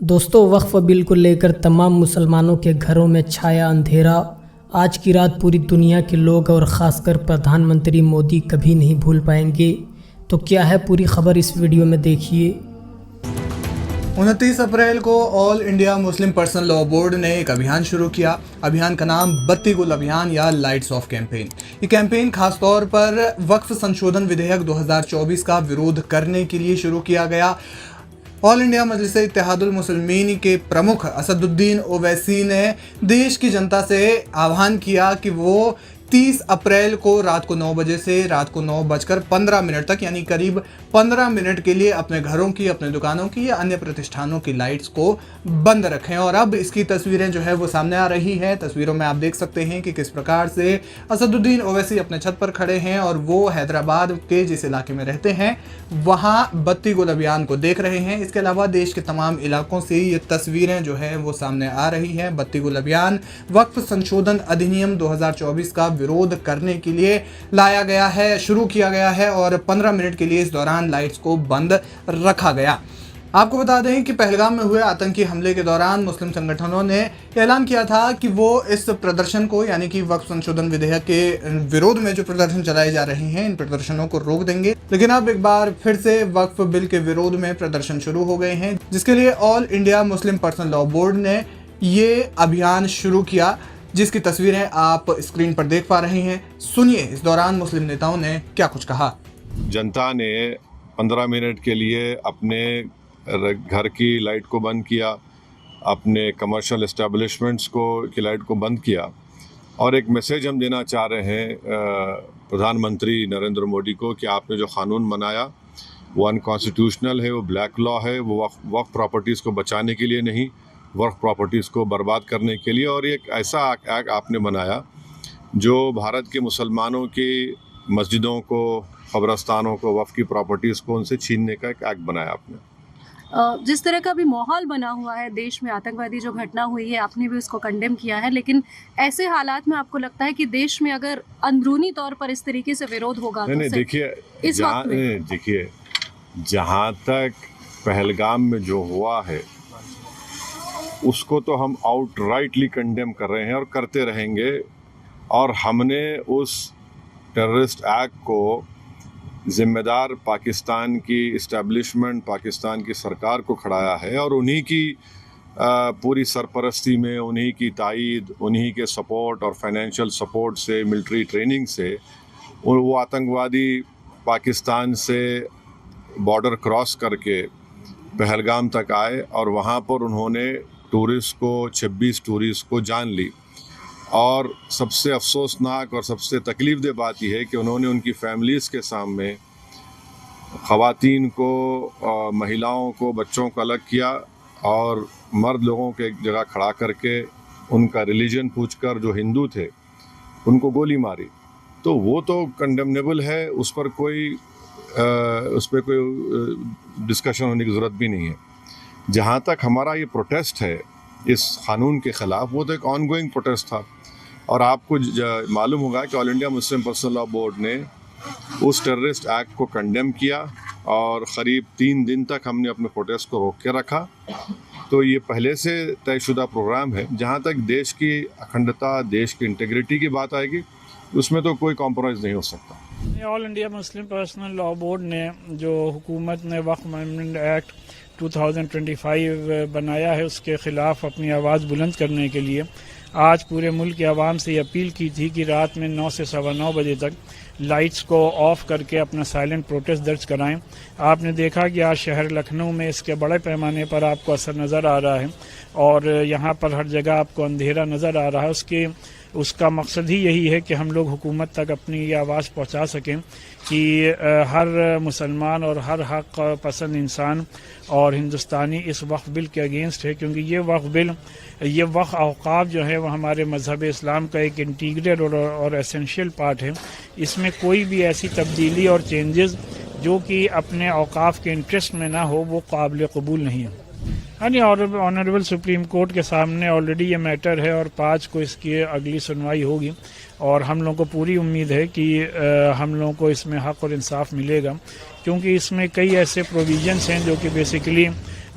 دوستوں، وقف بل کو لے کر تمام مسلمانوں کے گھروں میں چھایا اندھیرا۔ آج کی رات پوری دنیا کے لوگ اور خاص کر پردھان منتری مودی کبھی نہیں بھول پائیں گے۔ تو کیا ہے پوری خبر، اس ویڈیو میں دیکھیے۔ 29 اپریل کو All India Muslim Personal Law Board نے ایک ابھیان شروع کیا۔ ابھیان کا نام بتی گل ابھیان یا لائٹس آف کیمپین۔ یہ کیمپین خاص طور پر وقف سنشودھن ودھیک 2024 کا ورودھ کرنے کے لیے شروع کیا گیا۔ آل انڈیا مجلس اتحاد المسلمین کے پرمکھ اسد الدین اویسی نے دیش کی جنتا سے آہوان کیا کہ وہ 30 اپریل کو رات کو 9 بجے سے رات کو 9:15 تک یعنی قریب 15 منٹ کے لیے اپنے گھروں کی، اپنے دکانوں کی یا انیہ پرتشٹھانوں کی لائٹس کو بند رکھیں۔ اور اب اس کی تصویریں جو ہے وہ سامنے آ رہی ہیں۔ تصویروں میں آپ دیکھ سکتے ہیں کہ کس پرکار سے اسد الدین اویسی اپنے چھت پر کھڑے ہیں اور وہ حیدرآباد کے جس علاقے میں رہتے ہیں وہاں بتی گل ابھیان کو دیکھ رہے ہیں۔ اس کے علاوہ دیش کے تمام علاقوں سے یہ تصویریں جو ہے وہ سامنے آ رہی ہیں۔ بتی گل ابھیان وقف سنشودھن ادھینیم 2024 کا ورودھ کرنے کے لیے لایا گیا ہے، شروع کیا گیا ہے اور 15 منٹ کے لیے اس دوران لائٹس کو بند رکھا گیا۔ آپ کو بتا دیں کہ پہلگام میں ہوئے آتنکی حملے کے دوران مسلم سنگٹھنوں نے اعلان کیا تھا کہ وہ اس پردرشن کو یعنی کہ وقف سنشودھن ودھیک کے ورودھ میں جو پردرشن چلائے جا رہے ہیں ان پردرشنوں کو روک دیں گے، لیکن اب ایک بار پھر سے وقف بل کے ورودھ میں پردرشن شروع ہو گئے ہیں، جس کے لیے All India Muslim Personal Law Board نے یہ ابھیان شروع کیا، جس کی تصویریں آپ اسکرین پر دیکھ پا رہے ہیں۔ سنیے اس دوران مسلم نیتاؤں نے کیا کچھ کہا۔ جنتا نے 15 منٹ کے لیے اپنے گھر کی لائٹ کو بند کیا، اپنے کمرشل اسٹیبلشمنٹس کی لائٹ کو بند کیا، اور ایک میسیج ہم دینا چاہ رہے ہیں پردھان منتری نریندر مودی کو کہ آپ نے جو قانون بنایا وہ انکانسٹیٹیوشنل ہے، وہ بلیک لا ہے، وہ وقف پراپرٹیز کو بچانے کے لیے نہیں، وقف پراپرٹیز کو برباد کرنے کے لیے، اور ایک ایسا ایکٹ آپ نے بنایا جو بھارت کے مسلمانوں کی مسجدوں کو، قبرستانوں کو، وقف کی پراپرٹیز کو ان سے چھیننے کا ایک ایکٹ بنایا آپ نے۔ جس طرح کا بھی ماحول بنا ہوا ہے دیش میں، آتنکوادی جو گھٹنا ہوئی ہے، آپ نے بھی اس کو کنڈیم کیا ہے، لیکن ایسے حالات میں آپ کو لگتا ہے کہ دیش میں اگر اندرونی طور پر اس طریقے سے ورودھ ہوگا تو دیکھیے جہاں تک پہلگام میں جو ہوا ہے اس کو تو ہم آؤٹ رائٹلی کنڈیم کر رہے ہیں اور کرتے رہیں گے، اور ہم نے اس ٹیررسٹ ایکٹ کو ذمہ دار پاکستان کی اسٹیبلشمنٹ، پاکستان کی سرکار کو کھڑایا ہے، اور انہی کی پوری سرپرستی میں، انہی کی تائید، انہی کے سپورٹ اور فائنینشیل سپورٹ سے، ملٹری ٹریننگ سے وہ آتنکوادی پاکستان سے بارڈر کراس کر کے پہلگام تک آئے، اور وہاں پر انہوں نے ٹورسٹ کو 26 ٹورسٹ کو جان لی۔ اور سب سے افسوسناک اور سب سے تکلیف دہ بات یہ ہے کہ انہوں نے ان کی فیملیز کے سامنے خواتین کو، مہیلاؤں کو، بچوں کو الگ کیا، اور مرد لوگوں کے ایک جگہ کھڑا کر کے ان کا ریلیجن پوچھ کر جو ہندو تھے ان کو گولی ماری۔ تو وہ تو کنڈمنیبل ہے، اس پہ کوئی ڈسکشن ہونے کی ضرورت بھی نہیں ہے۔ جہاں تک ہمارا یہ پروٹیسٹ ہے اس قانون کے خلاف، وہ تو ایک آن گوئنگ پروٹیسٹ تھا، اور آپ کو معلوم ہوگا کہ All India Muslim Personal Law Board نے اس ٹیررسٹ ایکٹ کو کنڈیم کیا، اور قریب 3 دن تک ہم نے اپنے پروٹیسٹ کو روک کے رکھا۔ تو یہ پہلے سے طے شدہ پروگرام ہے۔ جہاں تک دیش کی اکھنڈتا، دیش کی انٹیگریٹی کی بات آئے گی، اس میں تو کوئی کمپرومائز نہیں ہو سکتا۔ All India Muslim Personal Law Board نے جو حکومت نے وقف امینڈمنٹ ایکٹ 2025 بنایا ہے، اس کے خلاف اپنی آواز بلند کرنے کے لیے آج پورے ملک کے عوام سے یہ اپیل کی تھی کہ رات میں 9 سے 9:15 بجے تک لائٹس کو آف کر کے اپنا سائلنٹ پروٹیسٹ درج کرائیں۔ آپ نے دیکھا کہ آج شہر لکھنؤ میں اس کے بڑے پیمانے پر آپ کو اثر نظر آ رہا ہے، اور یہاں پر ہر جگہ آپ کو اندھیرا نظر آ رہا ہے۔ اس کا مقصد ہی یہی ہے کہ ہم لوگ حکومت تک اپنی یہ آواز پہنچا سکیں کہ ہر مسلمان اور ہر حق پسند انسان اور ہندوستانی اس وقف بل کے اگینسٹ ہے، کیونکہ یہ وقف بل، یہ وقف اوقاف جو ہے وہ ہمارے مذہب اسلام کا ایک انٹیگریٹ اور ایسنشیل پارٹ ہے۔ اس میں کوئی بھی ایسی تبدیلی اور چینجز جو کہ اپنے اوقاف کے انٹرسٹ میں نہ ہو وہ قابل قبول نہیں ہے۔ آنریبل سپریم کورٹ کے سامنے آلریڈی یہ میٹر ہے، اور 5 کو اس کی اگلی سنوائی ہوگی، اور ہم لوگوں کو پوری امید ہے کہ ہم لوگوں کو اس میں حق اور انصاف ملے گا، کیونکہ اس میں کئی ایسے پروویژنس ہیں جو کہ بیسیکلی